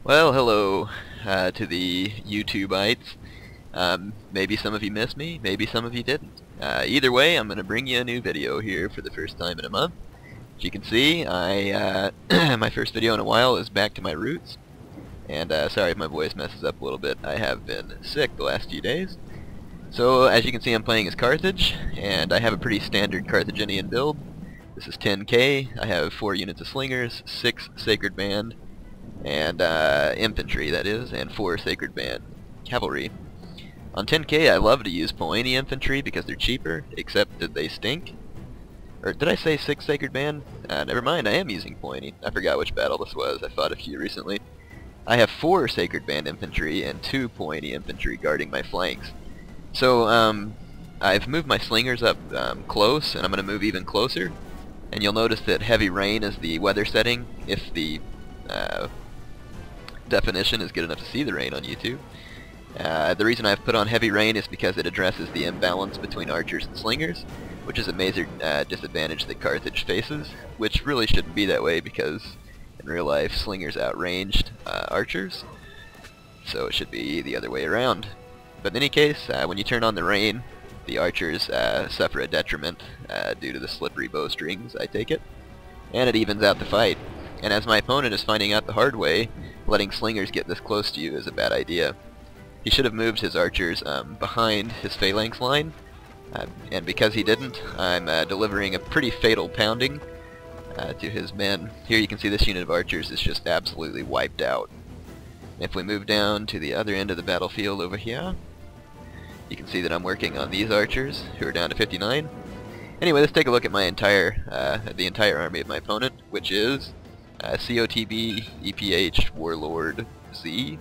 Well, hello to the YouTubeites. Maybe some of you missed me, maybe some of you didn't. Either way, I'm going to bring you a new video here for the first time in a month. As you can see, my first video in a while is back to my roots. And sorry if my voice messes up a little bit. I have been sick the last few days. So as you can see, I'm playing as Carthage, and I have a pretty standard Carthaginian build. This is 10k. I have 4 units of Slingers, 6 Sacred Band, and infantry, that is, and 4 Sacred Band Cavalry. On 10k I love to use Poeni Infantry because they're cheaper, except that they stink. Or did I say 6 Sacred Band? Never mind, I am using Poeni. I forgot which battle this was. I fought a few recently. I have 4 Sacred Band Infantry and 2 Poeni Infantry guarding my flanks. So I've moved my Slingers up close, and I'm going to move even closer. And you'll notice that heavy rain is the weather setting, if the definition is good enough to see the rain on YouTube. The reason I've put on heavy rain is because it addresses the imbalance between archers and slingers, which is a major disadvantage that Carthage faces, which really shouldn't be that way because in real life slingers outranged archers, so it should be the other way around. But in any case, when you turn on the rain, the archers suffer a detriment due to the slippery bowstrings, I take it, and it evens out the fight. And as my opponent is finding out the hard way, letting slingers get this close to you is a bad idea. He should have moved his archers behind his phalanx line, and because he didn't, I'm delivering a pretty fatal pounding to his men. Here you can see this unit of archers is just absolutely wiped out. If we move down to the other end of the battlefield over here, you can see that I'm working on these archers, who are down to 59. Anyway, let's take a look at my the entire army of my opponent, which is COTB, EPH, Warlord, Z,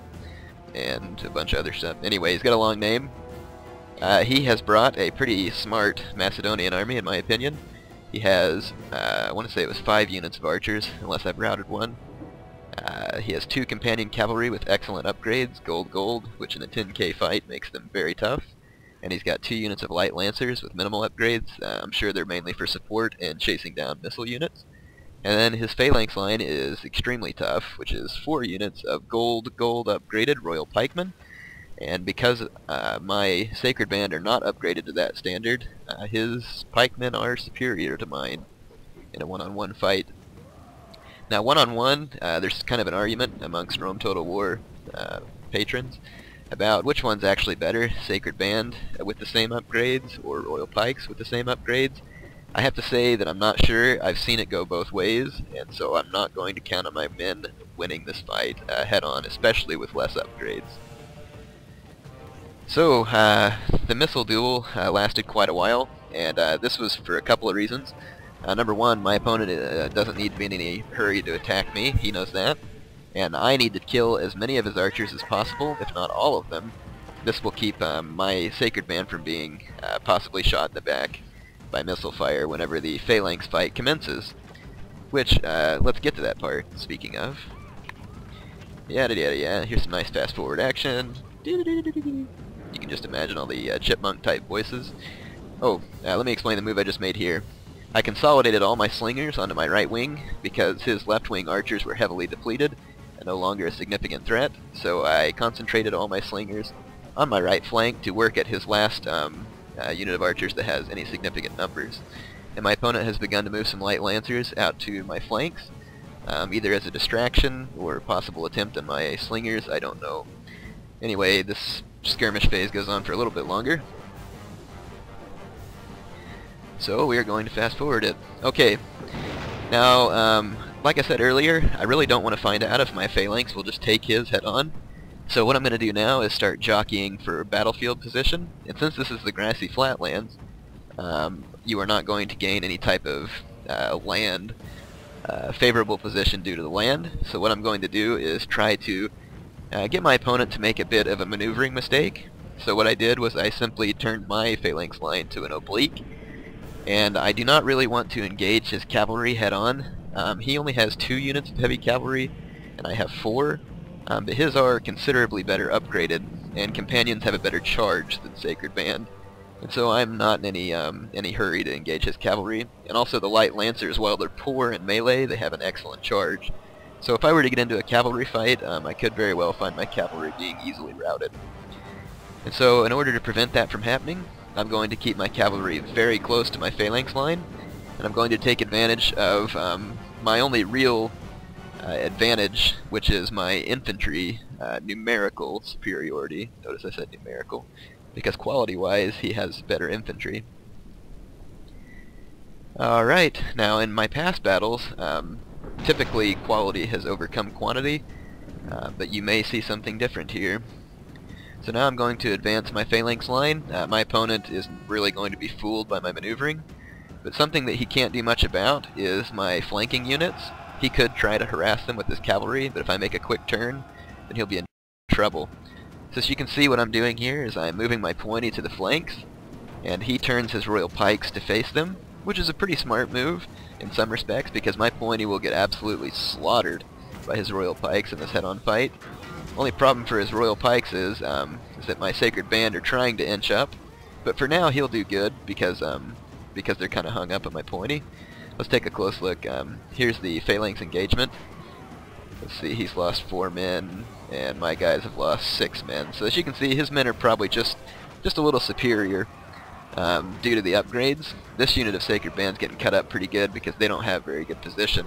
and a bunch of other stuff. Anyway, he's got a long name. He has brought a pretty smart Macedonian army, in my opinion. He has, I want to say it was 5 units of archers, unless I've routed one. He has 2 companion cavalry with excellent upgrades, gold, which in a 10k fight makes them very tough. And he's got 2 units of light lancers with minimal upgrades. I'm sure they're mainly for support and chasing down missile units. And then his phalanx line is extremely tough, which is 4 units of gold upgraded royal pikemen. And because my Sacred Band are not upgraded to that standard, his pikemen are superior to mine in a one-on-one fight. Now, one-on-one, there's kind of an argument amongst Rome Total War patrons about which one's actually better, Sacred Band with the same upgrades or Royal Pikes with the same upgrades. I have to say that I'm not sure. I've seen it go both ways, and so I'm not going to count on my men winning this fight head-on, especially with less upgrades. So, the missile duel lasted quite a while, and this was for a couple of reasons. Number one, my opponent doesn't need to be in any hurry to attack me, he knows that, and I need to kill as many of his archers as possible, if not all of them. This will keep my Sacred Band from being possibly shot in the back by missile fire whenever the phalanx fight commences. Which, let's get to that part, speaking of. Yada yada yada, here's some nice fast forward action. You can just imagine all the chipmunk type voices. Oh, let me explain the move I just made here. I consolidated all my slingers onto my right wing because his left wing archers were heavily depleted and no longer a significant threat, so I concentrated all my slingers on my right flank to work at his last unit of archers that has any significant numbers. And my opponent has begun to move some light lancers out to my flanks, either as a distraction or a possible attempt on my slingers, I don't know. Anyway, this skirmish phase goes on for a little bit longer, so we are going to fast forward it. Okay, now, like I said earlier, I really don't want to find out if my phalanx will just take his head on. So what I'm going to do now is start jockeying for battlefield position, and since this is the grassy flatlands, you are not going to gain any type of land favorable position due to the land. So what I'm going to do is try to get my opponent to make a bit of a maneuvering mistake. So what I did was I simply turned my phalanx line to an oblique, and I do not really want to engage his cavalry head-on. He only has 2 units of heavy cavalry, and I have 4. But his are considerably better upgraded, and companions have a better charge than Sacred Band, and so I'm not in any hurry to engage his cavalry. And also the light lancers, while they're poor in melee, they have an excellent charge. So if I were to get into a cavalry fight, I could very well find my cavalry being easily routed. And so in order to prevent that from happening, I'm going to keep my cavalry very close to my phalanx line, and I'm going to take advantage of my only real advantage, which is my infantry numerical superiority. Notice I said numerical, because quality-wise he has better infantry. Alright, now in my past battles, typically quality has overcome quantity, but you may see something different here. So now I'm going to advance my phalanx line. My opponent isn't really going to be fooled by my maneuvering, but something that he can't do much about is my flanking units. He could try to harass them with his cavalry, but if I make a quick turn, then he'll be in trouble. So as you can see, what I'm doing here is I'm moving my Poeni to the flanks, and he turns his royal pikes to face them, which is a pretty smart move in some respects, because my Poeni will get absolutely slaughtered by his royal pikes in this head-on fight. Only problem for his royal pikes is that my sacred band are trying to inch up, but for now he'll do good because they're kind of hung up on my Poeni. Let's take a close look. Here's the phalanx engagement. Let's see, he's lost 4 men, and my guys have lost 6 men. So as you can see, his men are probably just a little superior due to the upgrades. This unit of sacred band's getting cut up pretty good because they don't have very good position.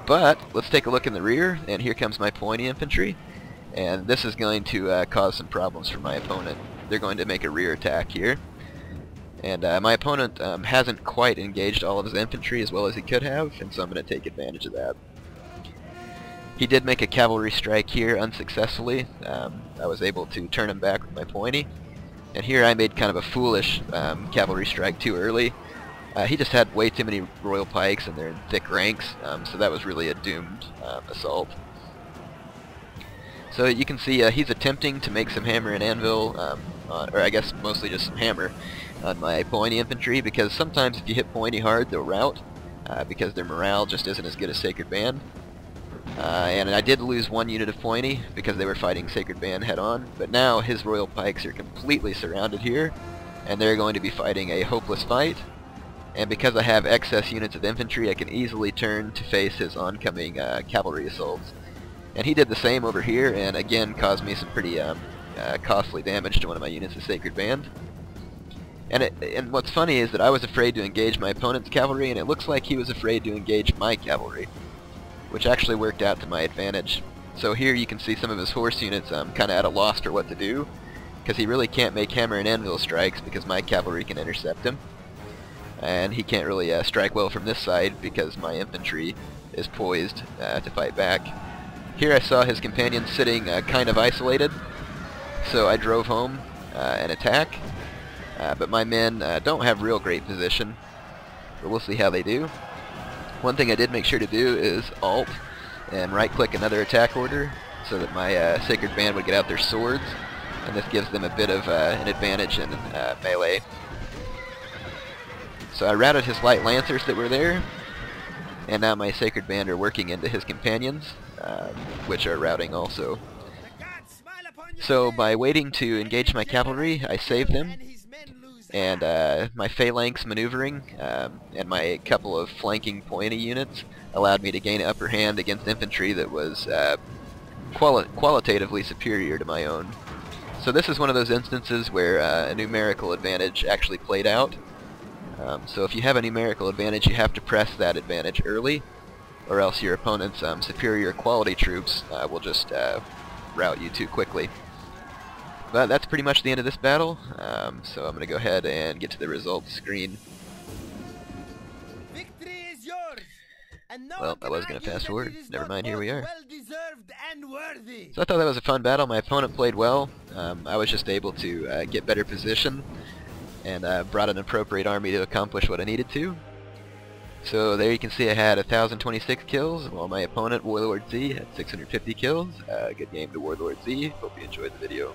But let's take a look in the rear, and here comes my Poeni Infantry. And this is going to cause some problems for my opponent. They're going to make a rear attack here. And my opponent hasn't quite engaged all of his infantry as well as he could have, and so I'm going to take advantage of that. He did make a cavalry strike here unsuccessfully. I was able to turn him back with my Poeni. And here I made kind of a foolish cavalry strike too early. He just had way too many royal pikes and they're in thick ranks, so that was really a doomed assault. So you can see he's attempting to make some hammer and anvil, or I guess mostly just some hammer, on my Poeni Infantry, because sometimes if you hit Poeni hard they'll rout, because their morale just isn't as good as Sacred Band. And I did lose 1 unit of Poeni because they were fighting Sacred Band head on, but now his royal pikes are completely surrounded here, and they're going to be fighting a hopeless fight. And because I have excess units of infantry, I can easily turn to face his oncoming cavalry assaults. And he did the same over here, and again caused me some pretty costly damage to one of my units of Sacred Band. And what's funny is that I was afraid to engage my opponent's cavalry, and it looks like he was afraid to engage my cavalry, which actually worked out to my advantage. So here you can see some of his horse units kind of at a loss for what to do, because he really can't make hammer and anvil strikes because my cavalry can intercept him. And he can't really strike well from this side because my infantry is poised to fight back. Here I saw his companions sitting kind of isolated, so I drove home an attack. But my men don't have real great position, but we'll see how they do. One thing I did make sure to do is Alt and right-click another attack order so that my Sacred Band would get out their swords, and this gives them a bit of an advantage in melee. So I routed his light lancers that were there, and now my Sacred Band are working into his companions, which are routing also. So by waiting to engage my cavalry, I saved them, and my phalanx maneuvering and my couple of flanking Poeni units allowed me to gain an upper hand against infantry that was qualitatively superior to my own. So this is one of those instances where a numerical advantage actually played out. So if you have a numerical advantage, you have to press that advantage early, or else your opponent's superior quality troops will just rout you too quickly. But that's pretty much the end of this battle, so I'm going to go ahead and get to the results screen. Well, I was going to fast forward. Never mind, here we are. So I thought that was a fun battle. My opponent played well. I was just able to get better position and brought an appropriate army to accomplish what I needed to. So there you can see I had 1,026 kills, while my opponent, Warlord Z, had 650 kills. Good game to Warlord Z. Hope you enjoyed the video.